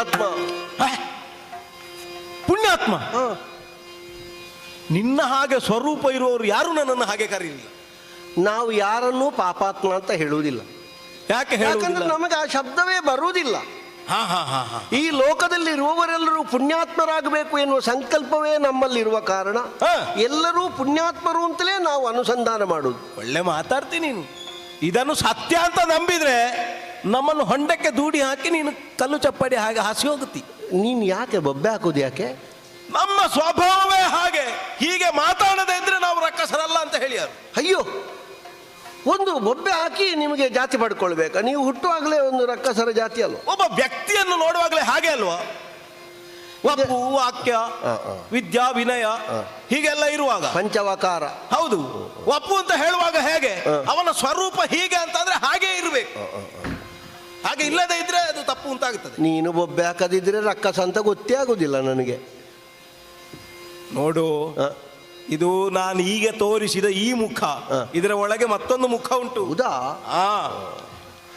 ಪುಣ್ಯಾತ್ಮ. ಪುಣ್ಯಾತ್ಮ? ನಿನ್ನ ಹಾಗೆ ಸ್ವರೂಪ ಇರುವವರು ಯಾರು ನನ್ನನ್ನು ಹಾಗೆ ಕರೀಲಿಲ್ಲ. ನಾವು ಯಾರನ್ನೂ ಪಾಪಾತ್ಮ ಅಂತ ಹೇಳುವುದಿಲ್ಲ. ಯಾಕೆ? ಯಾಕಂದ್ರೆ ನಮಗೆ ಆ ಶಬ್ದವೇ ಬರುವುದಿಲ್ಲ. ಈ ಲೋಕದಲ್ಲಿ ಇರುವವರೆಲ್ಲರೂ ಪುಣ್ಯಾತ್ಮರಾಗಬೇಕು ಎನ್ನುವ ಸಂಕಲ್ಪವೇ ನಮ್ಮಲ್ಲಿರುವ ಕಾರಣ ಎಲ್ಲರೂ ಪುಣ್ಯಾತ್ಮರು ಅಂತಲೇ ನಾವು ಅನುಸಂಧಾನ ಮಾಡುವುದು. ಒಳ್ಳೆ ಮಾತಾಡ್ತೀನಿ ನೀನು. ಇದನ್ನು ಸತ್ಯ ಅಂತ ನಂಬಿದ್ರೆ ನಮ್ಮನ್ನು ಹೊಂಡಕ್ಕೆ ದೂಡಿ ಹಾಕಿ ನೀನು ಕಲ್ಲು ಚಪ್ಪಡಿ ಹಾಗೆ ಹಾಸಿ ಹೋಗುತ್ತಿ. ನೀನು ಯಾಕೆ ಬೊಬ್ಬೆ ಹಾಕೋದು? ಯಾಕೆ? ನಮ್ಮ ಸ್ವಭಾವವೇ ಹಾಗೆ. ಹೀಗೆ ಮಾತಾಡದೆ ಇದ್ರೆ ನಾವು ರಕ್ಕಸರಲ್ಲ ಅಂತ ಹೇಳಿಯಾರು. ಅಯ್ಯೋ, ಒಂದು ಬೊಬ್ಬೆ ಹಾಕಿ ನಿಮಗೆ ಜಾತಿ ಪಡ್ಕೊಳ್ಬೇಕಾ? ನೀವು ಹುಟ್ಟುವಾಗಲೇ ಒಂದು ರಕ್ಕಸರ ಜಾತಿ ಅಲ್ವ? ಒಬ್ಬ ವ್ಯಕ್ತಿಯನ್ನು ನೋಡುವಾಗಲೇ ಹಾಗೆ ಅಲ್ವಾ? ವಪು, ವಾಕ್ಯ, ವಿದ್ಯಾ, ವಿನಯ ಹೀಗೆಲ್ಲ ಇರುವಾಗ ಪಂಚವಕಾರ. ಹೌದು. ವಪು ಅಂತ ಹೇಳುವಾಗ ಹೇಗೆ ಅವನ ಸ್ವರೂಪ ಹೀಗೆ ಅಂತಂದ್ರೆ ಹಾಗೆ ಇರಬೇಕು. ಹಾಗೆ ಇಲ್ಲದೆ ಇದ್ರೆ ಅದು ತಪ್ಪು ಅಂತಾಗುತ್ತದೆ. ನೀನು ಬೊಬ್ಬೆ ಹಾಕದಿದ್ರೆ ರಕ್ಕಸ ಅಂತ ಗೊತ್ತೇ ಆಗುದಿಲ್ಲ ನನಗೆ. ನೋಡು, ಇದು ನಾನು ಈಗ ತೋರಿಸಿದ ಈ ಮುಖ, ಇದರ ಒಳಗೆ ಮತ್ತೊಂದು ಮುಖ ಉಂಟು. ಹೌದಾ?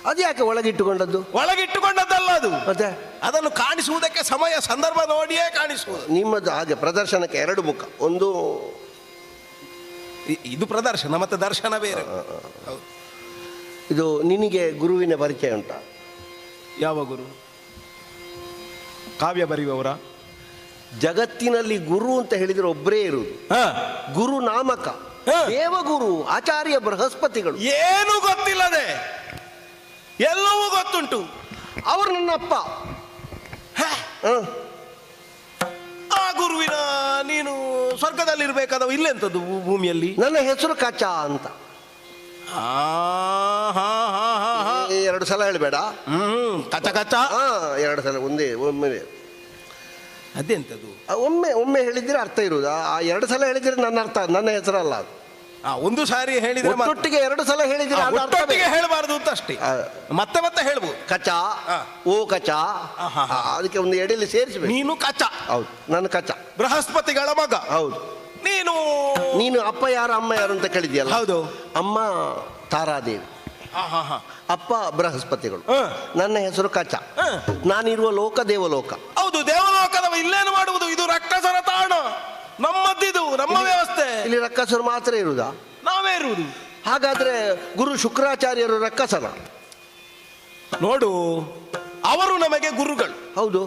ಅದು ಯಾಕೆ ಒಳಗಿಟ್ಟುಕೊಂಡದ್ದು? ಒಳಗಿಟ್ಟುಕೊಂಡದ್ದಲ್ಲ ಅದು. ಮತ್ತೆ ಅದನ್ನು ಕಾಣಿಸುವುದಕ್ಕೆ ಸಮಯ ಸಂದರ್ಭ ನೋಡಿಯೇ ಕಾಣಿಸುವುದು. ನಿಮ್ಮದು ಹಾಗೆ ಪ್ರದರ್ಶನಕ್ಕೆ ಎರಡು ಮುಖ. ಒಂದು ಇದು ಪ್ರದರ್ಶನ, ಮತ್ತೆ ದರ್ಶನ ಬೇರೆ. ಇದು ನಿನಗೆ ಗುರುವಿನ ಪರಿಚಯ ಉಂಟಾ? ಯಾವ ಗುರು? ಕಾವ್ಯ ಬರೆಯುವವರ? ಜಗತ್ತಿನಲ್ಲಿ ಗುರು ಅಂತ ಹೇಳಿದ್ರೆ ಒಬ್ಬರೇ ಇರುವುದು. ಗುರು ನಾಮಕ ದೇವಗುರು ಆಚಾರ್ಯ ಬೃಹಸ್ಪತಿಗಳು. ಏನು ಗೊತ್ತಿಲ್ಲದೆ ಎಲ್ಲವೂ ಗೊತ್ತುಂಟು. ಅವರು ನನ್ನಪ್ಪ. ಆ ಗುರುವಿನ ನೀನು ಸ್ವರ್ಗದಲ್ಲಿರ್ಬೇಕಾದವ ಇಲ್ಲೆಂತದ್ದು ಭೂಮಿಯಲ್ಲಿ? ನನ್ನ ಹೆಸರು ಕಚ ಅಂತ. ಎರಡು ಸಲ ಹೇಳಬೇಡ. ಕಚ ಕಚ ಎರಡು ಸಲ ಒಂದೇ ಒಮ್ಮೆ. ಅದೆಂತದ್ದು? ಒಮ್ಮೆ ಒಮ್ಮೆ ಹೇಳಿದ್ರೆ ಅರ್ಥ ಇರುವುದಾ? ಆ ಎರಡು ಸಲ ಹೇಳಿದ್ರೆ ನನ್ನ ಅರ್ಥ, ನನ್ನ ಹೆಸರಲ್ಲ ಅದು. ಒಂದು ಸಾರಿ ಹೇಳಿದ್ರೆ ಒಟ್ಟಿಗೆ ಎರಡು ಸಲ ಹೇಳಿದ್ರೆ ಒಟ್ಟಿಗೆ ಹೇಳಬಾರದು ಅಂತ ಅಷ್ಟೇ. ಮತ್ತೆ ಮತ್ತೆ ಹೇಳ್ಬೋದು. ಕಚ, ಓ ಕಚ, ಅದಕ್ಕೆ ಒಂದು ಎಡೆಯಲ್ಲಿ ಸೇರಿಸಬೇಕು. ನೀನು ಕಚ. ಹೌದು, ನನ್ನ ಕಚ. ಬೃಹಸ್ಪತಿಗಳ ಮಗ. ಹೌದು. ನೀನು ಅಪ್ಪ ಯಾರು ಅಮ್ಮ ಯಾರು ಅಂತ ಕೇಳಿದ್ಯಲ್ಲ? ಹೌದು. ಅಮ್ಮ ತಾರಾದೇವಿ, ಅಪ್ಪ ಬೃಹಸ್ಪತಿಗಳು. ನನ್ನ ಹೆಸರು ಕಚ. ನಾನಿರುವ ಲೋಕ ದೇವಲೋಕ. ಹೌದು, ದೇವಲೋಕದವ. ಇಲ್ಲೇನು ಮಾಡುವುದು? ಇದು ರಕ್ಕಸರ ತಾಣ, ನಮ್ಮದಿದು, ನಮ್ಮ ವ್ಯವಸ್ಥೆ. ಇಲ್ಲಿ ರಕ್ಕಸರು ಮಾತ್ರ ಇರುವುದಾ? ನಾವೇ ಇರುವುದು. ಹಾಗಾದ್ರೆ ಗುರು ಶುಕ್ರಾಚಾರ್ಯರು ರಕ್ಕಸನ? ನೋಡು, ಅವರು ನಮಗೆ ಗುರುಗಳು. ಹೌದು,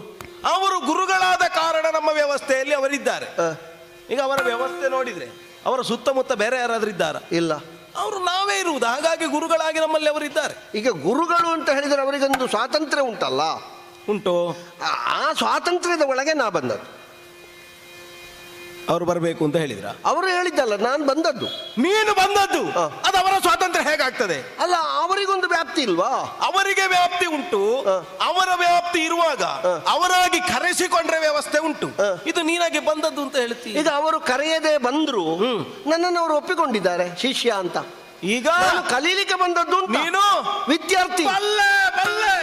ಅವರು ಗುರುಗಳಾದ ಕಾರಣ ನಮ್ಮ ವ್ಯವಸ್ಥೆಯಲ್ಲಿ ಅವರಿದ್ದಾರೆ. ಈಗ ಅವರ ವ್ಯವಸ್ಥೆ ನೋಡಿದ್ರೆ ಅವರ ಸುತ್ತಮುತ್ತ ಬೇರೆ ಯಾರಾದ್ರೂ ಇದ್ದಾರಾ? ಇಲ್ಲ, ಅವರು ನಾವೇ ಇರುವುದು. ಹಾಗಾಗಿ ಗುರುಗಳಾಗಿ ನಮ್ಮಲ್ಲಿ ಅವರಿದ್ದಾರೆ. ಈಗ ಗುರುಗಳು ಅಂತ ಹೇಳಿದ್ರೆ ಅವರಿಗೊಂದು ಸ್ವಾತಂತ್ರ್ಯ ಉಂಟಲ್ಲ? ಉಂಟು. ಆ ಸ್ವಾತಂತ್ರ್ಯದ ಒಳಗೆ ನಾ ಬಂದದ್ದು. ಅವರು ಬರಬೇಕು ಅಂತ ಹೇಳಿದ್ರ? ಅವರು ಹೇಳಿದ್ದಲ್ಲ, ನಾನು ಬಂದದ್ದು. ನೀನು ಬಂದದ್ದು. ಅದು ಅವರ ಸ್ವಾತಂತ್ರ್ಯ ಹೇಗಾಗ್ತದೆ? ಅಲ್ಲ, ಅವರಿಗೊಂದು ವ್ಯಾಪ್ತಿ ಇಲ್ವಾ? ಅವರಿಗೆ ವ್ಯಾಪ್ತಿ ಉಂಟು. ಅವರ ವ್ಯಾಪ್ತಿ ಇರುವಾಗ ಅವರಾಗಿ ಕರೆಸಿಕೊಂಡ್ರೆ ವ್ಯವಸ್ಥೆ ಉಂಟು. ಇದು ನೀನಾಗಿ ಬಂದದ್ದು ಅಂತ ಹೇಳ್ತೀವಿ. ಈಗ ಅವರು ಕರೆಯದೆ ಬಂದ್ರು, ನನ್ನನ್ನು ಅವರು ಒಪ್ಪಿಕೊಂಡಿದ್ದಾರೆ ಶಿಷ್ಯ ಅಂತ. ಈಗ ಕಲೀಲಿಕ್ಕೆ ಬಂದದ್ದು. ನೀನು ವಿದ್ಯಾರ್ಥಿ. ಬಲ್ಲೆ ಬಲ್ಲೆ.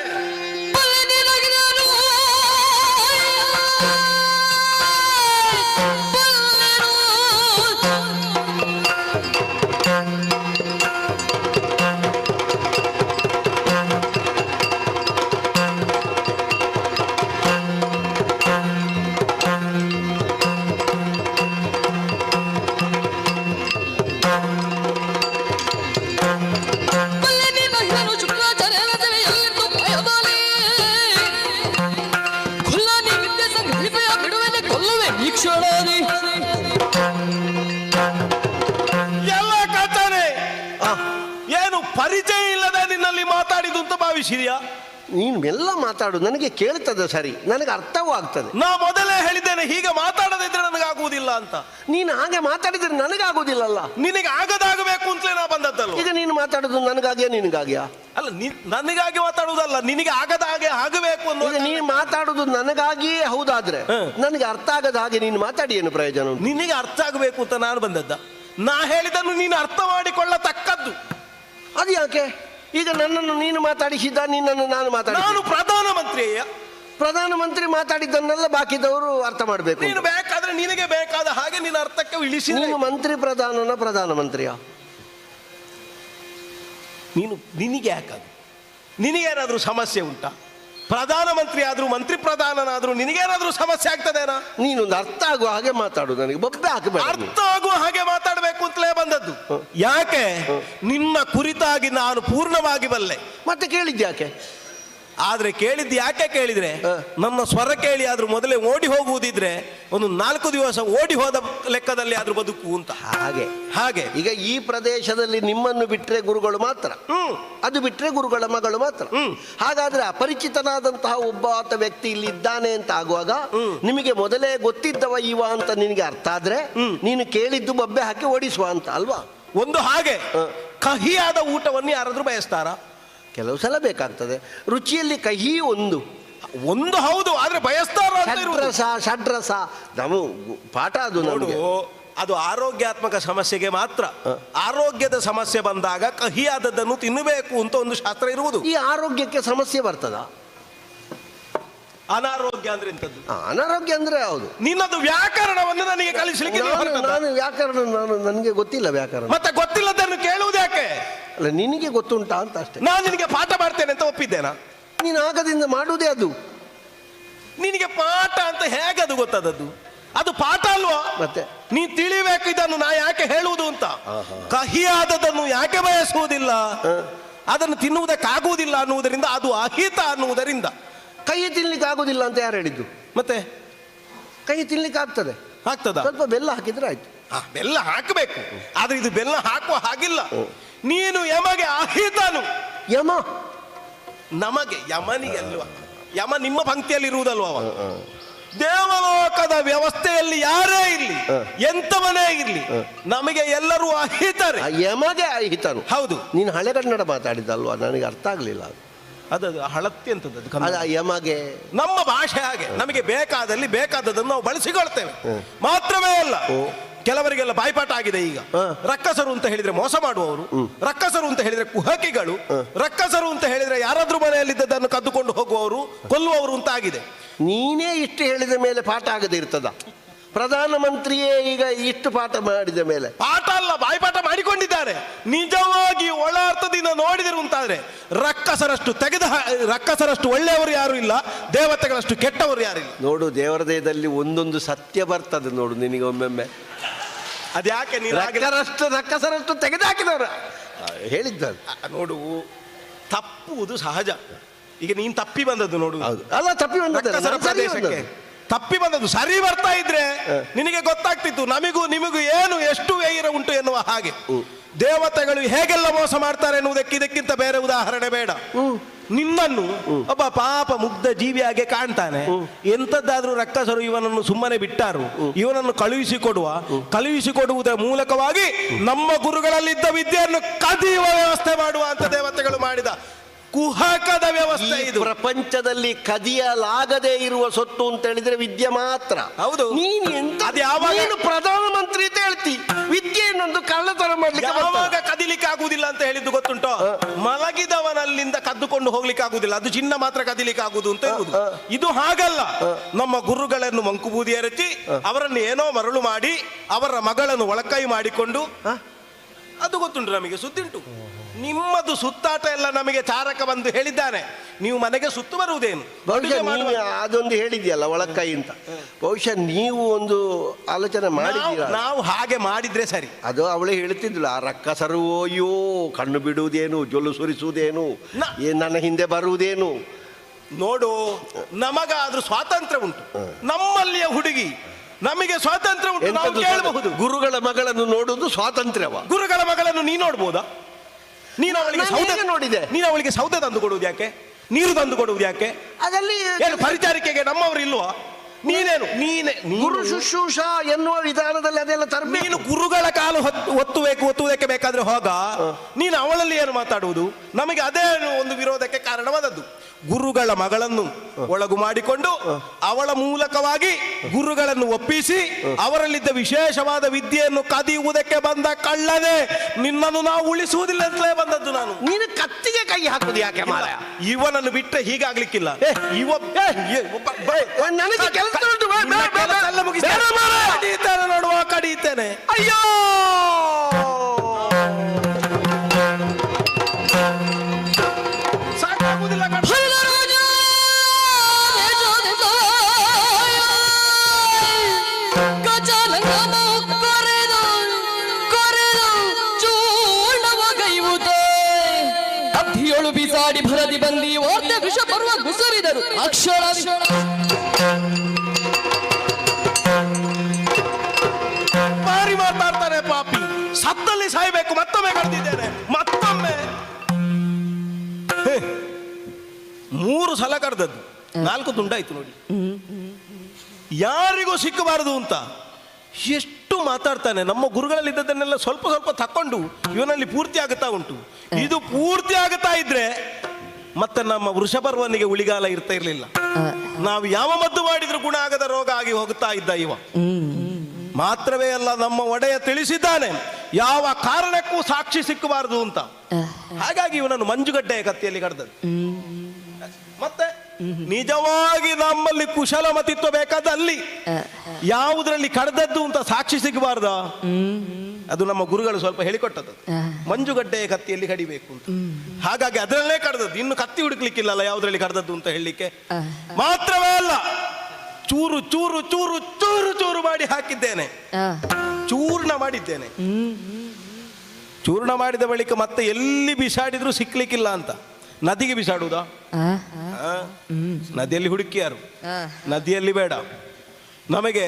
ಏನು ಪರಿಚಯ ಇಲ್ಲದೆ ನಿನ್ನಲ್ಲಿ ಮಾತಾಡಿದು ಅಂತ ಭಾವಿಸಿದ್ಯಾ? ನೀನು ಮೆಲ್ಲ ಮಾತಾಡು, ನನಗೆ ಕೇಳ್ತದೆ, ಸರಿ, ನನಗೆ ಅರ್ಥವೂ ಆಗ್ತದೆ. ನಾ ಮೊದಲೇ ಹೇಳಿದ್ದೇನೆ, ಹೀಗೆ ಮಾತಾಡದಿದ್ರೆ ನನಗಾಗುವುದಿಲ್ಲ ಅಂತ. ನೀನು ಹಾಗೆ ಮಾತಾಡಿದ್ರೆ ನನಗಾಗುವುದಿಲ್ಲಲ್ಲ. ನಿನಗೆ ಆಗದಾಗಬೇಕು ಅಂತಲೇ ನಾ ಬಂದದ್ದಲ್ಲ. ಈಗ ನೀನು ಮಾತಾಡೋದು ನನಗಾಗಿಯಾ ನಿನಗಾಗಿಯಾ? ಅಲ್ಲ, ನನಗಾಗಿ ಮಾತಾಡುವುದಲ್ಲ, ನಿನಗೆ ಆಗದ ಹಾಗೆ ಆಗಬೇಕು ಅನ್ನೋ. ಈಗ ನೀನು ಮಾತಾಡುದು ನನಗಾಗಿಯೇ ಹೌದಾದ್ರೆ ನನಗೆ ಅರ್ಥ ಆಗದ ಹಾಗೆ ನೀನು ಮಾತಾಡಿ ಏನು ಪ್ರಯೋಜನ? ನಿನಗೆ ಅರ್ಥ ಆಗಬೇಕು ಅಂತ ನಾನು ಬಂದದ್ದ? ನಾ ಹೇಳಿದನ್ನು ನೀನು ಅರ್ಥ ಮಾಡಿಕೊಳ್ಳತಕ್ಕದ್ದು. ಅದು ಯಾಕೆ? ಈಗ ನನ್ನನ್ನು ನೀನು ಮಾತಾಡಿಸಿದ್ದ, ನಿನ್ನನ್ನು ನಾನು ಮಾತಾಡಿ. ನಾನು ಪ್ರಧಾನಮಂತ್ರಿ ಮಾತಾಡಿದ್ದನ್ನೆಲ್ಲ ಬಾಕಿದವರು ಅರ್ಥ ಮಾಡಬೇಕು. ನೀನು ಬೇಕಾದ್ರೆ ನಿನಗೆ ಬೇಕಾದ ಹಾಗೆ ನಿನ್ನ ಅರ್ಥಕ್ಕೆ ಇಳಿಸಿ. ನೀನು ಮಂತ್ರಿ ಪ್ರಧಾನನ ಪ್ರಧಾನಮಂತ್ರಿಯ? ನಿನಗೆ ಯಾಕದು? ನಿನಗೇನಾದ್ರೂ ಸಮಸ್ಯೆ ಉಂಟಾ? ಪ್ರಧಾನಮಂತ್ರಿ ಆದ್ರೂ ಮಂತ್ರಿ ಪ್ರಧಾನನಾದ್ರೂ ನಿನಗೇನಾದ್ರೂ ಸಮಸ್ಯೆ ಆಗ್ತದೇನಾ? ನೀನೊಂದು ಅರ್ಥ ಆಗುವ ಹಾಗೆ ಮಾತಾಡು, ನನಗೆ ಬೊಬ್ಬೆ ಹಾಕಬೇಡ. ಅರ್ಥ ಆಗುವ ಹಾಗೆ ಮಾತಾಡಬೇಕು ಅಂತಲೇ ಬಂದದ್ದು. ಯಾಕೆ? ನಿನ್ನ ಕುರಿತಾಗಿ ನಾನು ಪೂರ್ಣವಾಗಿ ಬಲ್ಲೆ. ಮತ್ತೆ ಕೇಳಿದ್ಯಾಕೆ? ಆದ್ರೆ ಕೇಳಿದ್ದು ಯಾಕೆ ಕೇಳಿದ್ರೆ, ನನ್ನ ಸ್ವರ ಕೇಳಿ ಆದ್ರೂ ಮೊದಲೇ ಓಡಿ ಹೋಗುವುದಿದ್ರೆ ಒಂದು 4 ದಿವಸ ಓಡಿ ಹೋದ ಲೆಕ್ಕದಲ್ಲಿ ಆದ್ರೂ ಬದುಕು ಅಂತ. ಹಾಗೆ ಈಗ ಈ ಪ್ರದೇಶದಲ್ಲಿ ನಿಮ್ಮನ್ನು ಬಿಟ್ರೆ ಗುರುಗಳು ಮಾತ್ರ, ಅದು ಬಿಟ್ರೆ ಗುರುಗಳ ಮಗಳು ಮಾತ್ರ. ಹಾಗಾದ್ರೆ ಅಪರಿಚಿತನಾದಂತಹ ಒಬ್ಬ ಆತ ವ್ಯಕ್ತಿ ಇಲ್ಲಿ ಇದ್ದಾನೆ ಅಂತ ಆಗುವಾಗ ನಿಮಗೆ ಮೊದಲೇ ಗೊತ್ತಿದ್ದವ ಇವ ಅಂತ ನಿನಗೆ ಅರ್ಥ ಆದ್ರೆ ನೀನು ಕೇಳಿದ್ದು ಬಬ್ಬೆ ಹಾಕಿ ಓಡಿಸುವ ಅಂತ ಅಲ್ವಾ? ಒಂದು ಹಾಗೆ ಕಹಿಯಾದ ಊಟವನ್ನು ಯಾರಾದ್ರೂ ಬಯಸ್ತಾರ? ಕೆಲವು ಸಲ ಬೇಕಾಗ್ತದೆ. ರುಚಿಯಲ್ಲಿ ಕಹಿ ಒಂದು ಹೌದು, ಆದ್ರೆ ಬಯಸ್ತಾರ ಷಡ್ರಸ ನಮ್ಮ ಪಾಠ ಅದು. ನಮಗೆ ಅದು ಆರೋಗ್ಯಾತ್ಮಕ ಸಮಸ್ಯೆಗೆ ಮಾತ್ರ. ಆರೋಗ್ಯದ ಸಮಸ್ಯೆ ಬಂದಾಗ ಕಹಿಯಾದದ್ದನ್ನು ತಿನ್ನಬೇಕು ಅಂತ ಒಂದು ಶಾಸ್ತ್ರ ಇರುವುದು. ಈ ಆರೋಗ್ಯಕ್ಕೆ ಸಮಸ್ಯೆ ಬರ್ತದ? ಅನಾರೋಗ್ಯ ಅಂದ್ರೆ ಎಂತದ್ದು? ಅನಾರೋಗ್ಯ ಅಂದ್ರೆ ಹೌದು. ನಿನ್ನದು ವ್ಯಾಕರಣವನ್ನು ನನಗೆ ಕಲಿಸಲಿಕ್ಕೆ ನಾನು ವ್ಯಾಕರಣ ನನಗೆ ಗೊತ್ತಿಲ್ಲ ವ್ಯಾಕರಣ. ಮತ್ತೆ ಗೊತ್ತಿಲ್ಲದನ್ನು ಕೇಳುವುದು ಯಾಕೆ? ಅಲ್ಲ, ನಿನಗೆ ಗೊತ್ತುಂಟಾ ಅಂತ ಅಷ್ಟೇ. ನಾನು ನಿನಗೆ ಪಾಠ ಮಾಡ್ತೇನೆ ಅಂತ ಒಪ್ಪಿದ್ದೇನಾ? ನೀನು ಆಗದಿಂದ ಮಾಡುವುದೇ ಅದು. ನಿನಗೆ ಪಾಠ ಅಂತ ಹೇಗೆ ಅದು ಗೊತ್ತದದ್ದು? ಅದು ಪಾಠ ಅಲ್ವಾ? ಮತ್ತೆ ನೀ ತಿಳಿಬೇಕು ಇದನ್ನು ನಾ ಯಾಕೆ ಹೇಳುವುದು ಅಂತ. ಕಹಿಯಾದದನ್ನು ಯಾಕೆ ಬಯಸುವುದಿಲ್ಲ, ಅದನ್ನು ತಿನ್ನುವುದಕ್ಕಾಗುವುದಿಲ್ಲ ಅನ್ನುವುದರಿಂದ, ಅದು ಅಹಿತ ಅನ್ನುವುದರಿಂದ. ಕಹಿ ತಿನ್ಲಿಕ್ಕೆ ಆಗುದಿಲ್ಲ ಅಂತ ಯಾರು ಹೇಳಿದ್ದು? ಮತ್ತೆ ಕಹಿ ತಿನ್ಲಿಕ್ಕೆ ಆಗ್ತದೆ. ಆಗ್ತದ? ಸ್ವಲ್ಪ ಬೆಲ್ಲ ಹಾಕಿದ್ರೆ ಆಯ್ತು. ಬೆಲ್ಲ ಹಾಕಬೇಕು, ಆದ್ರೆ ಇದು ಬೆಲ್ಲ ಹಾಕುವ ಹಾಗಿಲ್ಲ. ನೀನು ಯಮಗೆ ಅಹಿತನು. ಯಮ ನಮಗೆ, ಯಮನಿಗೆ ಅಲ್ವಾ? ಯಮ ನಿಮ್ಮ ಪಂಕ್ತಿಯಲ್ಲಿ ಇರುವುದಲ್ವ? ಅವ ದೇವಲೋಕದ ವ್ಯವಸ್ಥೆಯಲ್ಲಿ ಯಾರೇ ಇರ್ಲಿ, ಎಂತವನೇ ಇರ್ಲಿ, ನಮಗೆ ಎಲ್ಲರೂ ಅಹಿತರೇ. ಯಮಗೆ ಅಹಿತನು. ಹೌದು. ನೀನು ಹಳೆಗನ್ನಡ ಮಾತಾಡಿದ್ದಲ್ವಾ, ನನಗೆ ಅರ್ಥ ಆಗ್ಲಿಲ್ಲ. ಅದು ಹಳತ್ತಿ ಅಂತದ್ದು ಯಮಗೆ. ನಮ್ಮ ಭಾಷೆ ಹಾಗೆ, ನಮಗೆ ಬೇಕಾದಲ್ಲಿ ಬೇಕಾದದನ್ನು ನಾವು ಬಳಸಿಕೊಳ್ತೇವೆ. ಮಾತ್ರವೇ ಅಲ್ಲ, ಕೆಲವರಿಗೆಲ್ಲ ಬಾಯ್ಪಾಠ ಆಗಿದೆ ಈಗ. ರಕ್ಕಸರು ಅಂತ ಹೇಳಿದ್ರೆ ಮೋಸ ಮಾಡುವವರು, ರಕ್ಕಸರು ಅಂತ ಹೇಳಿದ್ರೆ ಕುಹಕಿಗಳು, ರಕ್ಕಸರು ಅಂತ ಹೇಳಿದ್ರೆ ಯಾರಾದ್ರೂ ಮನೆಯಲ್ಲಿದ್ದದನ್ನು ಕದ್ದುಕೊಂಡು ಹೋಗುವವರು, ಕೊಲ್ಲುವವರು ಅಂತ ಆಗಿದೆ. ನೀನೇ ಇಷ್ಟು ಹೇಳಿದ ಮೇಲೆ ಪಾಠ ಆಗದೆ ಇರ್ತದ? ಪ್ರಧಾನಮಂತ್ರಿಯೇ ಈಗ ಇಷ್ಟು ಪಾಠ ಮಾಡಿದ ಮೇಲೆ ಪಾಠ ಅಲ್ಲ, ಬಾಯ್ಪಾಠ ಮಾಡಿಕೊಂಡಿದ್ದಾರೆ. ನಿಜವಾಗಿ ಒಳ ಅರ್ಥದಿಂದ ನೋಡಿದರು ಅಂತಾದ್ರೆ ರಕ್ಕಸರಷ್ಟು ಒಳ್ಳೆಯವರು ಯಾರು ಇಲ್ಲ, ದೇವತೆಗಳಷ್ಟು ಕೆಟ್ಟವರು ಯಾರಿಲ್ಲ. ನೋಡು, ದೇವರ ದೇಹದಲ್ಲಿ ಒಂದೊಂದು ಸತ್ಯ ಬರ್ತದೆ ನೋಡು ನಿನಗೆ ಒಮ್ಮೊಮ್ಮೆ. ಅದ್ಯಾಕೆ ನೀನು ರಕ್ಕಸರಷ್ಟು ತೆಗೆದುಹಾಕಿದವರು ಹೇಳಿದ್ದಾರೆ. ನೋಡು, ತಪ್ಪುವುದು ಸಹಜ. ಈಗ ನೀನು ತಪ್ಪಿ ಬಂದದ್ದು ನೋಡು. ಅಲ್ಲ, ತಪ್ಪಿ ಬಂದದ್ದು ತಪ್ಪಿ ಬಂದದ್ದು ಸರಿ ಬರ್ತಾ ಇದ್ರೆ ನಿನಗೆ ಗೊತ್ತಾಗ್ತಿತ್ತು ನಮಿಗೂ ನಿಮಗೂ ಏನು ಎಷ್ಟು ವೈರ ಉಂಟು ಎನ್ನುವ ಹಾಗೆ. ದೇವತೆಗಳು ಹೇಗೆಲ್ಲ ಮೋಸ ಮಾಡ್ತಾರೆ ಎನ್ನುವುದಕ್ಕೆ ಇದಕ್ಕಿಂತ ಬೇರೆ ಉದಾಹರಣೆ ಬೇಡ. ನಿನ್ನನ್ನು ಒಬ್ಬ ಪಾಪ ಮುಗ್ಧ ಜೀವಿಯಾಗೆ ಕಾಣ್ತಾನೆ, ಎಂತದ್ದಾದ್ರೂ ರಕ್ಕಸರು ಇವನನ್ನು ಸುಮ್ಮನೆ ಬಿಟ್ಟಾರು, ಇವನನ್ನು ಕಳುಹಿಸಿಕೊಡುವುದರ ಮೂಲಕವಾಗಿ ನಮ್ಮ ಗುರುಗಳಲ್ಲಿದ್ದ ವಿದ್ಯೆಯನ್ನು ಕದಿಯುವ ವ್ಯವಸ್ಥೆ ಮಾಡುವ ಅಂತ ದೇವತೆಗಳು ಮಾಡಿದ ಕುಹಕದ ವ್ಯವಸ್ಥೆ ಇದು. ಪ್ರಪಂಚದಲ್ಲಿ ಕದಿಯಲಾಗದೇ ಇರುವ ಸೊತ್ತು ಅಂತ ಹೇಳಿದ್ರೆ ವಿದ್ಯೆ ಮಾತ್ರ. ಹೌದು. ನೀನು ಪ್ರಧಾನಮಂತ್ರಿ ಅಂತ ಹೇಳ್ತಿ, ವಿದ್ಯೆಯನ್ನೊಂದು ಕಳ್ಳತನ ಮಾಡ್ಲಿಕ್ಕೆ ಯಾವಾಗ ಕದಿಲಿಕ್ಕೆ ಆಗುವುದಿಲ್ಲ ಅಂತ ಹೇಳಿದ್ದು ಗೊತ್ತುಂಟೋ? ಮಲಗಿದವನಲ್ಲಿಂದ ಕದ್ದುಕೊಂಡು ಹೋಗ್ಲಿಕ್ಕೆ ಆಗುದಿಲ್ಲ, ಅದು ಚಿನ್ನ ಮಾತ್ರ ಕದಿಲಿಕ್ಕೆ ಆಗುದು ಅಂತ ಹೇಳುದು. ಇದು ಹಾಗಲ್ಲ. ನಮ್ಮ ಗುರುಗಳನ್ನು ಮಂಕುಬೂದಿ ಎರಚಿ ಅವರನ್ನು ಏನೋ ಮರಳು ಮಾಡಿ ಅವರ ಮಗಳನ್ನು ಒಳಕೈ ಮಾಡಿಕೊಂಡು, ಅದು ಗೊತ್ತುಂಟು ನಮಗೆ, ಸುದ್ದುಂಟು. ನಿಮ್ಮದು ಸುತ್ತಾಟ ಎಲ್ಲ ನಮಗೆ ಚಾರಕ ಬಂದು ಹೇಳಿದ್ದಾನೆ, ನೀವು ಮನೆಗೆ ಸುತ್ತು ಬರುವುದೇನು? ಅದೊಂದು ಹೇಳಿದ್ಯಲ್ಲ ಒಳಕೈ ಅಂತ, ಬಹುಶಃ ನೀವು ಒಂದು ಆಲೋಚನೆ ಮಾಡಿದ್ದೀರಾ. ನಾವು ಹಾಗೆ ಮಾಡಿದ್ರೆ ಸರಿ. ಅದು ಅವಳೇ ಹೇಳ್ತಿದ್ಲು, ಆ ರಕ್ಕಸರು ಅಯ್ಯೋ ಕಣ್ಣು ಬಿಡುವುದೇನು, ಜೊಲ್ಲು ಸುರಿಸುವುದೇನು, ನನ್ನ ಹಿಂದೆ ಬರುವುದೇನು. ನೋಡು, ನಮಗಾದ್ರೂ ಸ್ವಾತಂತ್ರ್ಯ ಉಂಟು. ನಮ್ಮಲ್ಲಿಯ ಹುಡುಗಿ, ನಮಗೆ ಸ್ವಾತಂತ್ರ್ಯ ಉಂಟು, ನಾವು ಕೇಳಬಹುದು. ಗುರುಗಳ ಮಗಳನ್ನು ನೋಡುವುದು ಸ್ವಾತಂತ್ರ್ಯವ? ಗುರುಗಳ ಮಗಳನ್ನು ನೀ ನೋಡ್ಬೋದಾ? ನೀನು ಅವಳಿಗೆ ಸೌದೆ ತಂದು ಕೊಡುವುದು ಯಾಕೆ? ನೀರು ತಂದು ಕೊಡುವುದು ಯಾಕೆ? ಅದರಲ್ಲಿ ಪರಿಚಾರಿಕೆಗೆ ನಮ್ಮವರು ಇಲ್ವಾ? ನೀನೇ ಗುರು ಶುಶ್ರೂಷ ಎನ್ನುವ ವಿಧಾನದಲ್ಲಿ ಅದೆಲ್ಲ ತರಬೇಕು. ನೀನು ಗುರುಗಳ ಕಾಲು ಒತ್ತುವುದಕ್ಕೆ ಬೇಕಾದ್ರೆ ಹೋಗ. ನೀನು ಅವಳಲ್ಲಿ ಏನು ಮಾತಾಡುವುದು? ನಮಗೆ ಅದೇ ಒಂದು ವಿರೋಧಕ್ಕೆ ಕಾರಣವಾದದ್ದು. ಗುರುಗಳ ಮಗಳನ್ನು ಒಳಗು ಮಾಡಿಕೊಂಡು ಅವಳ ಮೂಲಕವಾಗಿ ಗುರುಗಳನ್ನು ಒಪ್ಪಿಸಿ ಅವರಲ್ಲಿದ್ದ ವಿಶೇಷವಾದ ವಿದ್ಯೆಯನ್ನು ಕದಿಯುವುದಕ್ಕೆ ಬಂದ ಕಳ್ಳನೇ, ನಿನ್ನನ್ನು ನಾವು ಉಳಿಸುವುದಿಲ್ಲ ಅಂತಲೇ ಬಂದದ್ದು ನಾನು. ನೀನು ಕತ್ತಿಗೆ ಕೈ ಹಾಕುದು ಯಾಕೆ ಮಾರ? ಇವನನ್ನು ಬಿಟ್ಟರೆ ಹೀಗಾಗ್ಲಿಕ್ಕಿಲ್ಲ. ನನಗೆ ಕೆಲಸ ನೋಡುವ ಕಡಿಯುತ್ತೇನೆ. ಅಯ್ಯೋ, ಸಾಕಾಗುವುದಿಲ್ಲ. ಬಂದಿ ವಾರ್ತೆ ವಿಷ ಬರುವ ಗುಸರಿದರು ಅಕ್ಷರ ಬಾರಿ ಮಾತಾಡ್ತಾರೆ ಪಾಪಿ. ಸತ್ತಲ್ಲಿ ಸಾಯ್ಬೇಕು. ಮತ್ತೊಮ್ಮೆ ಕಡ್ದಿದ್ದೇನೆ, ಮತ್ತೊಮ್ಮೆ 3 ಸಲ ಕಡ್ದದ್ದು, 4 ತುಂಡಾಯ್ತು ನೋಡಿ. ಯಾರಿಗೂ ಸಿಕ್ಕಬಾರದು ಅಂತ ಎಷ್ಟು ಮಾತಾಡ್ತಾನೆ. ನಮ್ಮ ಗುರುಗಳಲ್ಲಿ ಇದ್ದದನ್ನೆಲ್ಲ ಸ್ವಲ್ಪ ಸ್ವಲ್ಪ ತಕೊಂಡು ಇವನಲ್ಲಿ ಪೂರ್ತಿ ಆಗುತ್ತಾ ಉಂಟು. ಇದು ಪೂರ್ತಿ ಆಗುತ್ತಾ ಇದ್ರೆ ಮತ್ತೆ ನಮ್ಮ ವೃಷಪರ್ವನಿಗೆ ಉಳಿಗಾಲ ಇರ್ತಾ ಇರಲಿಲ್ಲ. ನಾವು ಯಾವ ಮದ್ದು ಮಾಡಿದ್ರು ಗುಣ ಆಗದ ರೋಗ ಆಗಿ ಹೋಗುತ್ತಾ ಇದ್ದ ಇವ. ಮಾತ್ರವೇ ಅಲ್ಲ, ನಮ್ಮ ಒಡೆಯ ತಿಳಿಸಿದ್ದಾನೆ ಯಾವ ಕಾರಣಕ್ಕೂ ಸಾಕ್ಷಿ ಸಿಕ್ಕಬಾರದು ಅಂತ. ಹಾಗಾಗಿ ಇವನನ್ನು ಮಂಜುಗಡ್ಡೆಯ ಕತ್ತಿಯಲ್ಲಿ ಕಡ್ದದ್ದು. ಮತ್ತೆ ನಿಜವಾಗಿ ನಮ್ಮಲ್ಲಿ ಕುಶಲಮತಿತ್ವ ಬೇಕಾದಲ್ಲಿ ಯಾವುದರಲ್ಲಿ ಕಡ್ದದ್ದು ಅಂತ ಸಾಕ್ಷಿ ಸಿಗಬಾರ್ದ? ಅದು ನಮ್ಮ ಗುರುಗಳು ಸ್ವಲ್ಪ ಹೇಳಿಕೊಟ್ಟದ್ದು, ಮಂಜುಗಡ್ಡೆಯ ಕತ್ತಿಯಲ್ಲಿ ಕಡಿಬೇಕು ಅಂತ. ಹಾಗಾಗಿ ಅದರಲ್ಲೇ ಕಡ್ದದ್ದು. ಇನ್ನು ಕತ್ತಿ ಹುಡುಕ್ಲಿಕ್ಕಿಲ್ಲಲ್ಲ ಯಾವುದರಲ್ಲಿ ಕಡ್ದದ್ದು ಅಂತ ಹೇಳಲಿಕ್ಕೆ. ಮಾತ್ರವೇ ಅಲ್ಲ, ಚೂರು ಚೂರು ಚೂರು ಚೂರು ಚೂರು ಮಾಡಿ ಹಾಕಿದ್ದೇನೆ, ಚೂರ್ಣ ಮಾಡಿದ್ದೇನೆ. ಚೂರ್ಣ ಮಾಡಿದ ಬಳಿಕ ಮತ್ತೆ ಎಲ್ಲಿ ಬಿಸಾಡಿದ್ರು ಸಿಕ್ಲಿಕ್ಕಿಲ್ಲ ಅಂತ ನದಿಗೆ ಬಿಸಾಡುವುದಾ? ನದಿಯಲ್ಲಿ ಹುಡುಕಿಯಾರು, ನದಿಯಲ್ಲಿ ಬೇಡ. ನಮಗೆ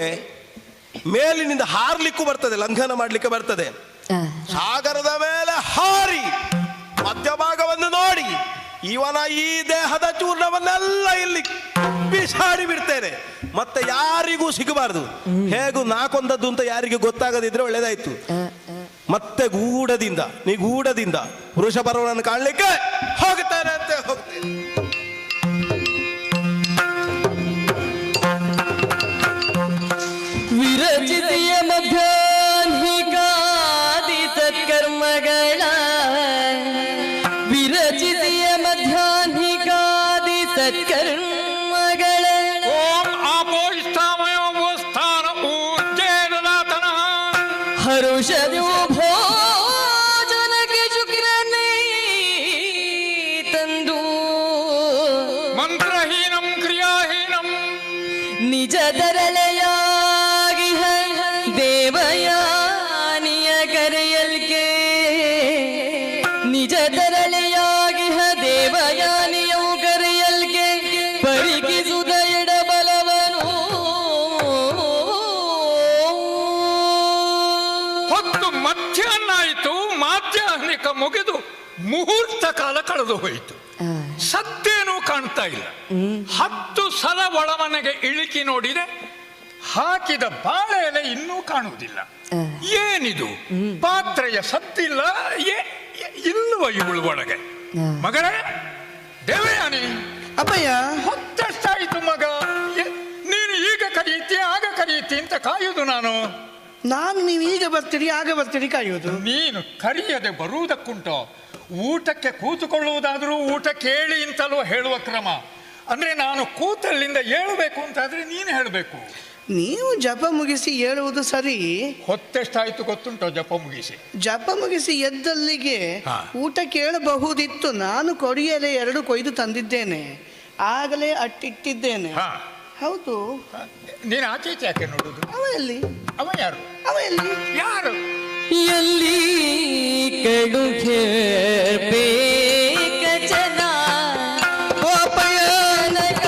ಮೇಲಿನಿಂದ ಹಾರ್ಲಿಕ್ಕೂ ಬರ್ತದೆ, ಲಂಘನ ಮಾಡ್ಲಿಕ್ಕೆ ಬರ್ತದೆ. ಸಾಗರದ ಮೇಲೆ ಹಾರಿ ಮಧ್ಯಭಾಗವನ್ನು ನೋಡಿ ಇವನ ಈ ದೇಹದ ಚೂರ್ಣವನ್ನೆಲ್ಲ ಇಲ್ಲಿ ಬಿಸಾಡಿ ಬಿಡ್ತೇನೆ. ಮತ್ತೆ ಯಾರಿಗೂ ಸಿಗಬಾರದು. ಹೇಗೂ ನಾಕೊಂದದ್ದು ಅಂತ ಯಾರಿಗೂ ಗೊತ್ತಾಗದಿದ್ರೆ ಒಳ್ಳೇದಾಯ್ತು. ಮತ್ತೆ ನಿಗೂಢದಿಂದ ವೃಷಪರ್ವನನ್ನು ಕಾಣಲಿಕ್ಕೆ ಹೋಗ್ತಾನೆ ಅಂತ ಹೋಗ್ತೇನೆ. ವಿರಚಿತೆಯ ಮಧ್ಯಾಹ್ನಿಕಾದಿ ಸತ್ಕರ್ಮಗಳ ವಿರಚಿತೆಯ ಮಧ್ಯಾಹ್ನಿಕಾದಿ ಸತ್ಕರ್ಮಗಳ ಓಂ ಆಪೋಷ್ಠಾಮಯೋ ಸ್ಥಾನ ಉಜ್ಜೇನನಾಥನ ಹರುಷದು ಭೋಜನಕ್ಕೆ ಶುಕ್ರನೇ ತಂದು ಮಂತ್ರಹೀನಂ ಕ್ರಿಯಾಹೀನಂ ನಿಜ ದರಳೆಯಾಗಿ ದೇವಯಾನಿಯ ಕರೆಯಲ್ಗೆ ನಿಜ ದರಳೆಯಾಗಿ ದೇವಯಾನಿಯವು ಕರೆಯಲ್ಗೆ ಪರಿಗಿಸುದ ಎಡಬಲವನು ಹೊತ್ತು ಮಧ್ಯಾಹ್ನ ಆಯಿತು. ಮಾಧ್ಯಾಹ್ನಿಕ ಮುಗಿದು ಮುಹೂರ್ತ ಕಾಲ ಕಳೆದು ಹೋಯಿತು. ಸತ್ತೇನೂ ಕಾಣ್ತಾ ಇಲ್ಲ. 10 ಸಲ ಒಳಮನೆಗೆ ಇಳಿಕಿ ನೋಡಿದೆ, ಹಾಕಿದ ಬಾಳೆ ಎಲೆ ಇನ್ನೂ ಕಾಣುವುದಿಲ್ಲ. ಏನಿದು? ಪಾತ್ರೆಯ ಸತ್ತಿಲ್ಲ, ಇಲ್ಲವ ಇವಳು ಒಳಗೆ? ಮಗಳೇ ದೇವಯಾನಿ, ಅಪ್ಪಯ್ಯ, ಹೊತ್ತಷ್ಟಾಯಿತು ಮಗ. ನೀನು ಈಗ ಕರೀತಿ ಆಗ ಕರೀತಿ ಅಂತ ಕಾಯುವುದು ನಾನು ನೀವು ಈಗ ಬರ್ತೀರಿ ಆಗ ಬರ್ತೀರಿ ಕಾಯುವುದು. ನೀನು ಕರೆಯದೆ ಬರುವುದಕ್ಕುಂಟೋ? ಊಟಕ್ಕೆ ಕೂತುಕೊಳ್ಳುವುದಾದರೂ ಊಟ ಕೇಳಿ ಅಂತಲೋ ಹೇಳುವ ಕ್ರಮ. ಅಂದ್ರೆ ನಾನು ಕೂತಲ್ಲಿಂದ ಏಳಬೇಕು ಅಂತಾದ್ರೆ ನೀನು ಹೇಳಬೇಕು. ನೀವು ಜಪ ಮುಗಿಸಿ ಹೇಳುವುದು ಸರಿ. ಹೊತ್ತೆಷ್ಟಾಯ್ತು ಗೊತ್ತುಂಟೋ ಜಪ ಮುಗಿಸಿ? ಜಪ ಮುಗಿಸಿ ಎದ್ದಲ್ಲಿಗೆ ಊಟ ಕೇಳಬಹುದಿತ್ತು. ನಾನು ಕೊಡಿಯಲೆ 2 ಕೊಯ್ದು ತಂದಿದ್ದೇನೆ, ಆಗಲೇ ಅಟ್ಟಿಟ್ಟಿದ್ದೇನೆ. ಹೌದು. ನೀನು ಆಚೆ ಈಚೆ ಯಾಕೆ ನೋಡುದು? ಅವ ಎಲ್ಲಿ? ಅವ ಯಾರು? ಅವ ಎಲ್ಲಿ? ಯಾರು? ಎಲ್ಲಿ ಕಡುಗೆ ಬೇಕಜನ ಒಪಯನಕ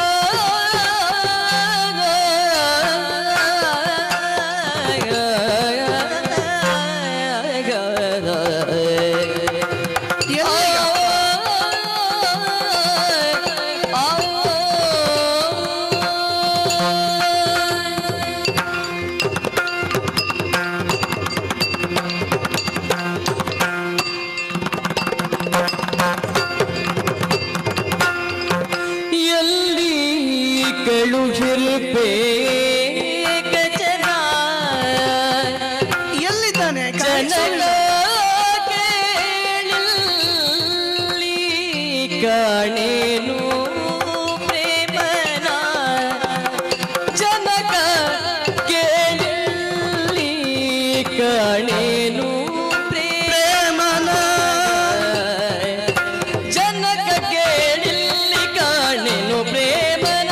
ಎಲ್ಲಿದ್ದಾನೆ? ಕಾಣೇನು ಪ್ರೇಮನ ಜನಕ ಕೇಳಿ ಕಾಣೇನು ಪ್ರೇಮನ ಜನಕ ಕೇಳಿ ಕಾಣೇನು ಪ್ರೇಮನ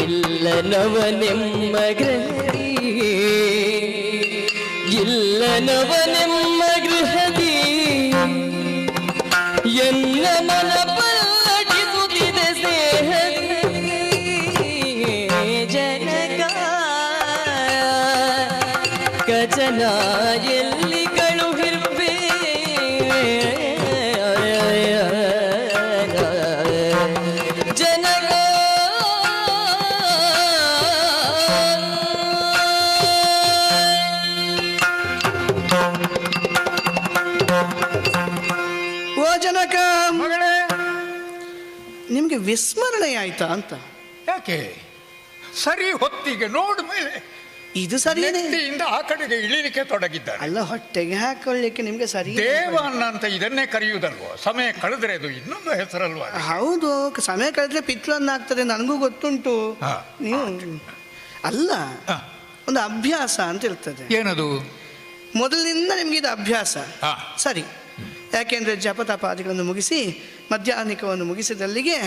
ಇಲ್ಲನವನೆಮ್ಮ ಗೃಹದಿ ಇಲ್ಲನವನೆಮ್ಮ ಗೃಹದಿ ಪ್ರೇಮನ ಎಲ್ಲಿ ಕಳುಹಿರುವೆ ಜನಗ ಓ ಜನಕ, ಮಗಳೇ, ನಿಮ್ಗೆ ವಿಸ್ಮರಣೆ ಆಯ್ತಾ ಅಂತ? ಯಾಕೆ ಸರಿ ಹೊತ್ತಿಗೆ ನೋಡ ಮೇಲೆ ಇದು ಸರಿಯೇ? ನೆತ್ತಿಯಿಂದ ಆ ಕಡೆಗೆ ಇಳಿಲಿಕ್ಕೆ ತೊಡಗಿದ್ದಾರೆ. ಅಲ್ಲ, ಹೊಟ್ಟೆಗೆ ಹಾಕೊಳ್ಳಿಕ್ಕೆ ನಿಮ್ಗೆ ಸರಿ? ದೇವನ್ನ ಅಂತ ಇದನ್ನೇ ಕರೆಯುವುದಲ್ವೋ? ಸಮಯ ಕಳೆದ್ರೆ ಅದು ಇನ್ನೊಂದು ಹೆಸರಲ್ವಾ? ಹೌದು, ಸಮಯ ಕಳೆದ್ರೆ ಪಿತೃನ್ನ ಆಗ್ತದೆ, ನನಗೂ ಗೊತ್ತುಂಟು. ಹಾ. ನೀವು ಅಲ್ಲ, ಹಾ. ಒಂದು ಅಭ್ಯಾಸ ಅಂತ ಇರ್ತದೆ. ಏನದು? ಮೊದಲಿನಿಂದ ನಿಮ್ಗೆ ಇದು ಅಭ್ಯಾಸ. ಹಾ. ಸರಿ, ಯಾಕೆಂದ್ರೆ ಜಪತಪಾದಿಗಳನ್ನು ಮುಗಿಸಿ ಮಧ್ಯಾಹ್ನಿಕವನ್ನು ಮುಗಿಸಿದಲ್ಲಿಗೆ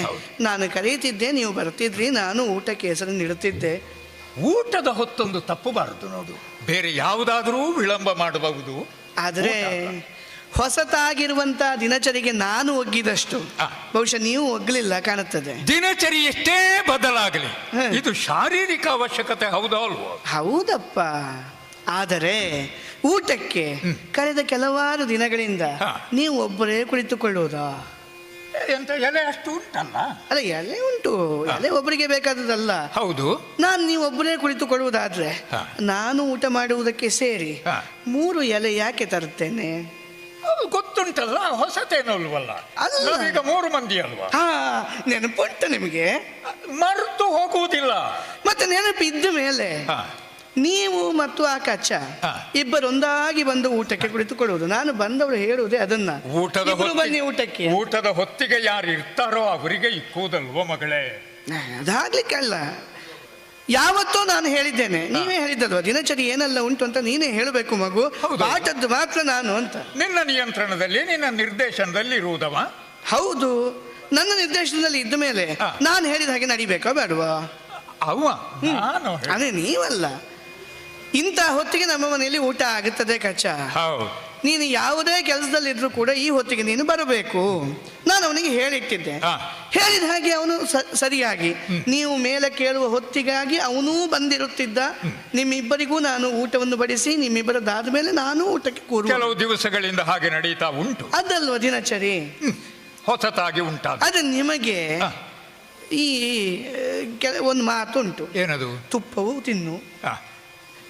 ನಾನು ಕರೆಯುತ್ತಿದ್ದೆ, ನೀವು ಬರ್ತಿದ್ರಿ, ನಾನು ಊಟಕ್ಕೆ ಹೆಸರು ನೀಡುತ್ತಿದ್ದೆ. ಊಟದ ಹೊತ್ತೊಂದು ತಪ್ಪಬಾರದು ನೋಡು. ಬೇರೆ ಯಾವುದಾದ್ರೂ ವಿಳಂಬ ಮಾಡಬಹುದು, ಆದರೆ ಹೊಸತಾಗಿರುವಂತ ದಿನಚರಿಗೆ ನಾನು ಒಗ್ಗಿದಷ್ಟು ಬಹುಶಃ ನೀವು ಒಗ್ಲಿಲ್ಲ ಕಾಣುತ್ತದೆ. ದಿನಚರಿ ಎಷ್ಟೇ ಬದಲಾಗಲಿ ಇದು ಶಾರೀರಿಕ ಅವಶ್ಯಕತೆ, ಹೌದಾ ಅಲ್ವೋ? ಹೌದಪ್ಪ, ಆದರೆ ಊಟಕ್ಕೆ ಕಳೆದ ಕೆಲವಾರು ದಿನಗಳಿಂದ ನೀವು ಒಬ್ಬರೇ ಕುಳಿತುಕೊಳ್ಳುವುದಾ? ಎಂತ ಎಲೆ ಅಷ್ಟು ಉಂಟಲ್ಲ? ಅಲ್ಲ, ಎಲೆ ಉಂಟು, ಎಲೆ ಒಬ್ಬರಿಗೆ ಬೇಕಾದದಲ್ಲ. ಹೌದು. ನಾನು ನೀವು ಒಬ್ಬರೇ ಕುಳಿತುಕೊಳ್ಳುವುದಾದ್ರೆ ನಾನು ಊಟ ಮಾಡುವುದಕ್ಕೆ ಸೇರಿ 3 ಎಲೆ ಯಾಕೆ ತರುತ್ತೇನೆ? ಅದು ಗೊತ್ತುಂಟಲ್ಲ, ಹೊಸತೇನಲ್ವಲ್ಲ. ಅಲ್ಲ. ನಾವೀಗ 3 ಮಂದಿ ಅಲ್ವಾ? ಹಾ, ನೆನಪುಂಟು ನಿಮಗೆ? ಮರೆತು ಹೋಗುವುದಿಲ್ಲ. ಮತ್ತೆ ನೆನಪು ಇದ್ದ ಮೇಲೆ ನೀವು ಮತ್ತು ಆ ಕಚ್ಚ ಇಬ್ಬರೊಂದಾಗಿ ಬಂದು ಊಟಕ್ಕೆ ಕುಳಿತುಕೊಳ್ಳುವುದು. ನಾನು ಬಂದವರು ಹೇಳುವುದೇ ಅದನ್ನ, ಊಟದ ಬನ್ನಿ ಊಟಕ್ಕೆ. ಊಟದ ಹೊತ್ತಿಗೆ ಯಾರು ಇರ್ತಾರೋ ಅವರಿಗೆ ಇಕ್ಕುವುದಲ್ವೋ ಮಗಳೇ? ಅದಾಗ್ಲಿಕ್ಕಲ್ಲ, ಯಾವತ್ತೋ ನಾನು ಹೇಳಿದ್ದೇನೆ, ನೀವೇ ಹೇಳಿದ್ದಲ್ವ ದಿನಚರಿ ಏನೆಲ್ಲ ಉಂಟು ಅಂತ ನೀನೇ ಹೇಳಬೇಕು ಮಗು, ಆಟದ್ದು ಮಾತ್ರ ನಾನು ಅಂತ. ನಿನ್ನ ನಿಯಂತ್ರಣದಲ್ಲಿ, ನಿನ್ನ ನಿರ್ದೇಶನದಲ್ಲಿ ಇರುವುದವ? ಹೌದು, ನನ್ನ ನಿರ್ದೇಶನದಲ್ಲಿ ಇದ್ದ ಮೇಲೆ ನಾನು ಹೇಳಿದ ಹಾಗೆ ನಡಿಬೇಕೋ ಬೇಡವಾ? ಅದೇ ನೀವಲ್ಲ. ಇಂಥ ಹೊತ್ತಿಗೆ ನಮ್ಮ ಮನೆಯಲ್ಲಿ ಊಟ ಆಗುತ್ತದೆ ಕಚ್ಚ. ನೀನು ಯಾವುದೇ ಕೆಲಸದಲ್ಲಿದ್ರು ಕೂಡ ಈ ಹೊತ್ತಿಗೆ ನೀನು ಬರಬೇಕು. ನಾನು ಅವನಿಗೆ ಹೇಳಿಟ್ಟಿದ್ದೆ, ಹೇಳಿದ ಹಾಗೆ ಅವನು ಸರಿಯಾಗಿ ನೀವು ಮೇಲೆ ಕೇಳುವ ಹೊತ್ತಿಗಾಗಿ ಅವನೂ ಬಂದಿರುತ್ತಿದ್ದ. ನಿಮ್ಮಿಬ್ಬರಿಗೂ ನಾನು ಊಟವನ್ನು ಬಡಿಸಿ ನಿಮ್ಮಿಬ್ಬರದಾದ ಮೇಲೆ ನಾನು ಊಟಕ್ಕೆ ಕೂರುವ ಕೆಲವು ದಿವಸಗಳಿಂದ ಹಾಗೆ ನಡೀತಾ ಉಂಟು. ಅದಲ್ವ ದಿನಚರಿ? ಹೊಸತಾಗಿ ಉಂಟಾದ ಅದು ನಿಮಗೆ ಈ ಒಂದು ಮಾತುಂಟು, ಏನದು? ತುಪ್ಪವೂ ತಿನ್ನು,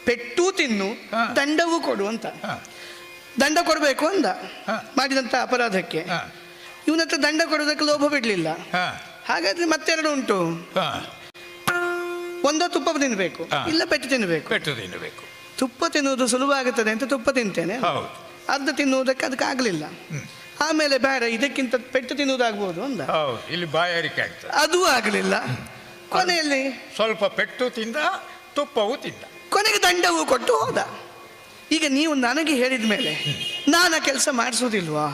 ಪೆಟ್ಟು ತಿನ್ನು, ದಂಡವೂ ಕೊಡು ಅಂತ. ದಂಡ ಕೊಡಬೇಕು ಅಂದ ಮಾಡಿದಂಥ ಅಪರಾಧಕ್ಕೆ. ಇವನ ಹತ್ರ ದಂಡ ಕೊಡೋದಕ್ಕೆ ಲೋಭ ಬಿಡಲಿಲ್ಲ. ಹಾಗಾದ್ರೆ ಮತ್ತೆರಡು ಉಂಟು, ಒಂದೋ ತುಪ್ಪ ತಿನ್ನಬೇಕು, ಇಲ್ಲ ಪೆಟ್ಟು ತಿನ್ನಬೇಕು. ತುಪ್ಪ ತಿನ್ನುವುದು ಸುಲಭವಾಗುತ್ತದೆ ಅಂತ ತುಪ್ಪ ತಿಂತೇನೆ, ಅರ್ಧ ತಿನ್ನುವುದಕ್ಕೆ ಅದಕ್ಕೆ ಆಗಲಿಲ್ಲ. ಆಮೇಲೆ ಬೇಡ, ಇದಕ್ಕಿಂತ ಪೆಟ್ಟು ತಿನ್ನುವುದಾಗ್ಬೋದು ಅಂದ. ಇಲ್ಲಿ ಬಾಯಾರಿಕೆ ಆಗ್ತದೆ, ಅದೂ ಆಗಲಿಲ್ಲ. ಕೊನೆಯಲ್ಲಿ ಸ್ವಲ್ಪ ಪೆಟ್ಟು ತಿಂದ, ತುಪ್ಪವೂ ತಿಂದ, ಕೊನೆಗೆ ದಂಡವೂ ಕೊಟ್ಟು ಹೋದ. ಈಗ ನೀವು ನನಗೆ ಹೇಳಿದ ಮೇಲೆ ನಾನು ಆ ಕೆಲಸ ಮಾಡಿಸೋದಿಲ್ವಾ?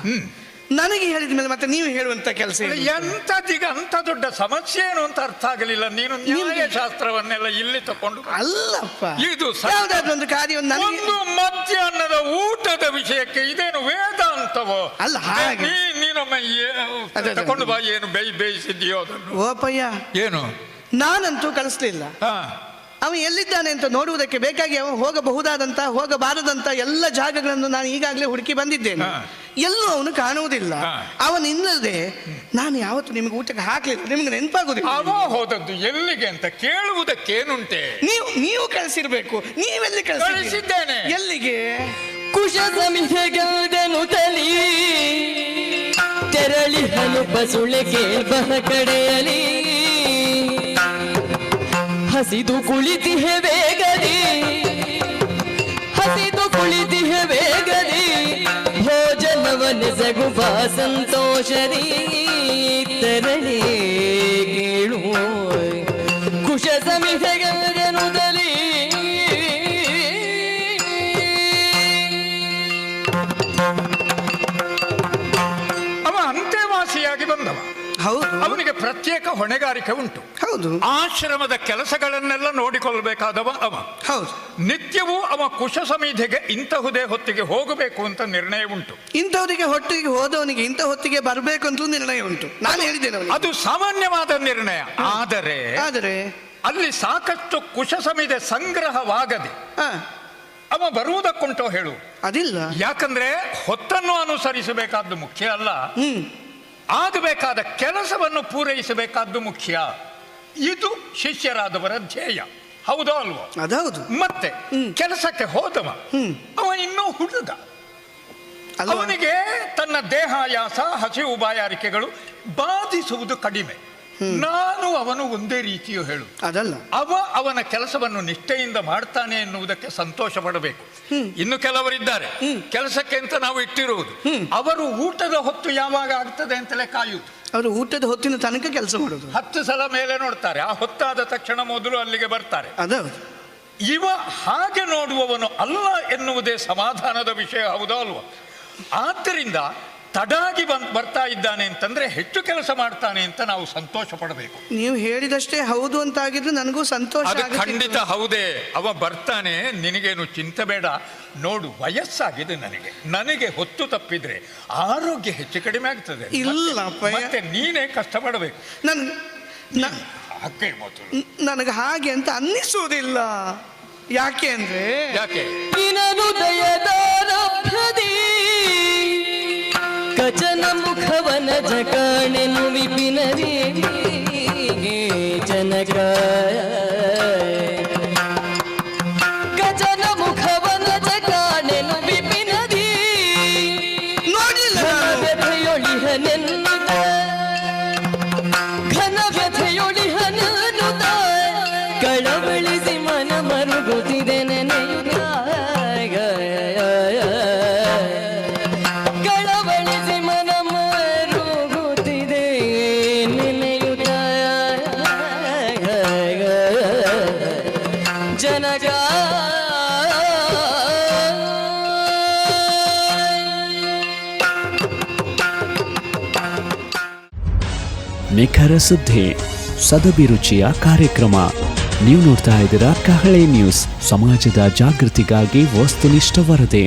ನನಗೆ ಹೇಳಿದ ಮೇಲೆ ಮತ್ತೆ ನೀವು ಹೇಳುವಂತ ಕೆಲಸ ಎಂತದೀಗ ಅಂತ ದೊಡ್ಡ ಸಮಸ್ಯೆ ಏನು ಅಂತ ಅರ್ಥ ಆಗಲಿಲ್ಲ. ನೀನು ನ್ಯಾಯಶಾಸ್ತ್ರವನ್ನೆಲ್ಲ ಇಲ್ಲಿ ತಕೊಂಡು ಅಲ್ಲಪ್ಪ, ಇದು ಯಾವುದಾದ್ರೊಂದು ಕಾರ್ಯವನ್ನು ಒಂದು ಮಧ್ಯಾಹ್ನದ ಊಟದ ವಿಷಯಕ್ಕೆ ಇದೇನು ವೇದಾಂತವೋ? ಅಲ್ಲ, ಹಾಗೆ ನೀನೊಮ್ಮೆ ತಕೊಂಡು ಬಾ, ಏನು ಬೇಯಿಸಿದ್ಯೋ ಅದನ್ನು. ಓಪಯ್ಯ, ಏನು ನಾನಂತೂ ಕಳಿಸ್ಲಿಲ್ಲ. ಅವನು ಎಲ್ಲಿದ್ದಾನೆ ಅಂತ ನೋಡುವುದಕ್ಕೆ ಬೇಕಾಗಿ ಅವನು ಹೋಗಬಹುದಾದಂತ ಹೋಗಬಾರದಂತ ಎಲ್ಲ ಜಾಗಗಳನ್ನು ನಾನು ಈಗಾಗಲೇ ಹುಡುಕಿ ಬಂದಿದ್ದೇನೆ. ಎಲ್ಲೂ ಅವನು ಕಾಣುವುದಿಲ್ಲ. ಅವನಿಲ್ಲದೆ ನಾನು ಯಾವತ್ತು ನಿಮಗೆ ಊಟಕ್ಕೆ ಹಾಕ್ಲಿಲ್ಲ. ನಿಮ್ಗೆ ನೆನಪಾಗುದಿಲ್ಲ ಅವ ಹೋದದ್ದು ಎಲ್ಲಿಗೆ ಅಂತ ಕೇಳುವುದಕ್ಕೇನುಂಟೆ? ನೀವು ಕಳಿಸಿರ್ಬೇಕು. ನೀವೆಲ್ಲಿ ಕಳಿಸಿದ್ದೇನೆ? ಎಲ್ಲಿಗೆ? ಕುಶ ಸಮಿತಿಗೌದನು ತಲಿ ತೆರಳಿ ಹನು ಬಸುಳೆಗೆ ಬಹ ಕಡೆಯಲಿ ಹಸಿದು ಕುಳಿತಿಹೆ ವೇಗದಿ ಹಸಿದು ಕುಳಿತಿಹೆ ವೇಗದಿ ಭೋಜನವನೆಸಗುವ ಸಂತೋಷದಿ ತೆರಳಿ ಕೇಳು ಕುಶ ಸಮಿತಿಗೌದನುದಲಿ ಅವ ಅಂತ್ಯವಾಸಿಯಾಗಿ ಬಂದವ. ಹೌದು, ಅವನಿಗೆ ಪ್ರತ್ಯೇಕ ಹೊಣೆಗಾರಿಕೆ ಉಂಟು. ಹೌದು, ಆಶ್ರಮದ ಕೆಲಸಗಳನ್ನೆಲ್ಲ ನೋಡಿಕೊಳ್ಳಬೇಕಾದವ ಅವ. ಹೌದು, ನಿತ್ಯವೂ ಅವ ಕುಶ ಸಮಿತಿಗೆ ಇಂತಹುದೇ ಹೊತ್ತಿಗೆ ಹೋಗಬೇಕು ಅಂತ ನಿರ್ಣಯ ಉಂಟು. ಇಂಥವರಿಗೆ ಹೊಟ್ಟಿಗೆ ಹೋದವನಿಗೆ ಇಂಥ ಹೊತ್ತಿಗೆ ಬರಬೇಕು ಅಂತಲೂ ನಿರ್ಣಯ ಉಂಟು. ನಾನು ಹೇಳಿದ್ದೇನೆ ಅವನಿಗೆ. ಅದು ಸಾಮಾನ್ಯವಾದ ನಿರ್ಣಯ. ಆದರೆ ಆದರೆ ಅಲ್ಲಿ ಸಾಕಷ್ಟು ಕುಶ ಸಮಿತಿ ಸಂಗ್ರಹವಾಗದೆ ಅವ ಬರುವುದಕ್ಕುಂಟೋ ಹೇಳು. ಅದಿಲ್ಲ. ಯಾಕಂದ್ರೆ ಹೊತ್ತನ್ನು ಅನುಸರಿಸಬೇಕಾದ್ದು ಮುಖ್ಯ ಅಲ್ಲ, ಆಗಬೇಕಾದ ಕೆಲಸವನ್ನು ಪೂರೈಸಬೇಕಾದ್ದು ಮುಖ್ಯ. ಇದು ಶಿಷ್ಯರಾದವರ ಧ್ಯೇಯ, ಹೌದೋ ಅಲ್ವೋ? ಅದೌದು. ಮತ್ತೆ ಕೆಲಸಕ್ಕೆ ಹೋದವ ಅವ ಇನ್ನೂ ಹುಡುಗ, ಅವನಿಗೆ ತನ್ನ ದೇಹಾಯಾಸ ಹಸಿವು ಬಾಯಾರಿಕೆಗಳು ಬಾಧಿಸುವುದು ಕಡಿಮೆ. ನಾನು ಅವನು ಒಂದೇ ರೀತಿಯು ಹೇಳು. ಅದಲ್ಲ, ಅವನ ಕೆಲಸವನ್ನು ನಿಷ್ಠೆಯಿಂದ ಮಾಡ್ತಾನೆ ಎನ್ನುವುದಕ್ಕೆ ಸಂತೋಷ ಪಡಬೇಕು. ಇನ್ನು ಕೆಲವರಿದ್ದಾರೆ ಕೆಲಸಕ್ಕೆ ಅಂತ ನಾವು ಇಟ್ಟಿರುವುದು, ಅವರು ಊಟದ ಹೊತ್ತು ಯಾವಾಗ ಆಗ್ತದೆ ಅಂತಲೇ ಕಾಯುವುದು. ಅವರು ಊಟದ ಹೊತ್ತಿನ ತನಕ ಕೆಲಸ ಮಾಡೋದು, 10 ಸಲ ಮೇಲೆ ನೋಡ್ತಾರೆ, ಆ ಹೊತ್ತಾದ ತಕ್ಷಣ ಮೊದಲು ಅಲ್ಲಿಗೆ ಬರ್ತಾರೆ. ಅದೌದು. ಇವ ಹಾಗೆ ನೋಡುವವನು ಅಲ್ಲ ಎನ್ನುವುದೇ ಸಮಾಧಾನದ ವಿಷಯ, ಹೌದೋ ಅಲ್ವಾ? ಆದ್ದರಿಂದ ತಡಾಗಿ ಬರ್ತಾ ಇದ್ದಾನೆ ಅಂತಂದ್ರೆ ಹೆಚ್ಚು ಕೆಲಸ ಮಾಡ್ತಾನೆ ಅಂತ ನಾವು ಸಂತೋಷ ಪಡಬೇಕು. ನೀವು ಹೇಳಿದಷ್ಟೇ ಹೌದು ಅಂತ ಆಗಿದ್ರೆ ನನಗೂ ಸಂತೋಷ. ಅದು ಖಂಡಿತ ಹೌದೇ, ಅವ ಬರ್ತಾನೆ, ನಿನಗೇನು ಚಿಂತೆ ಬೇಡ. ನೋಡು, ವಯಸ್ಸಾಗಿದೆ ನನಗೆ ಹೊತ್ತು ತಪ್ಪಿದ್ರೆ ಆರೋಗ್ಯ ಹೆಚ್ಚು ಕಡಿಮೆ ಆಗ್ತದೆ. ಮತ್ತೆ ನೀನೇ ಕಷ್ಟಪಡಬೇಕು. ನನಗೆ ಹಾಗೆ ಅಂತ ಅನ್ನಿಸುವುದಿಲ್ಲ. ಯಾಕೆ ಅಂದ್ರೆ ಕಚನ ಮುಖವನ ಜಕಾಣೆನು ವಿಪಿನರಿ ಜನಕ ಕಚನ ಮುಖವನ ಜಕಾಣೆನು ವಿಪಿನರಿ ವ್ಯಥೆಯೊಳಿಹನೆನ್ನುತ್ತ ಘನ ವ್ಯಥೆಯೊಳಿಹನೆನ್ನುತ್ತ ಕಳವಳಿಸಿ ಮನ ಮರುಗುತ್ತಿದೆ ನೆನೆಯುತ್ತ ನಿಖರ ಸುದ್ದಿ, ಸದಭಿರುಚಿಯ ಕಾರ್ಯಕ್ರಮ. ನೀವು ನೋಡ್ತಾ ಇದ್ದೀರಾ ಕಹಳೆ ನ್ಯೂಸ್, ಸಮಾಜದ ಜಾಗೃತಿಗಾಗಿ ವಸ್ತುನಿಷ್ಠ ವರದಿ.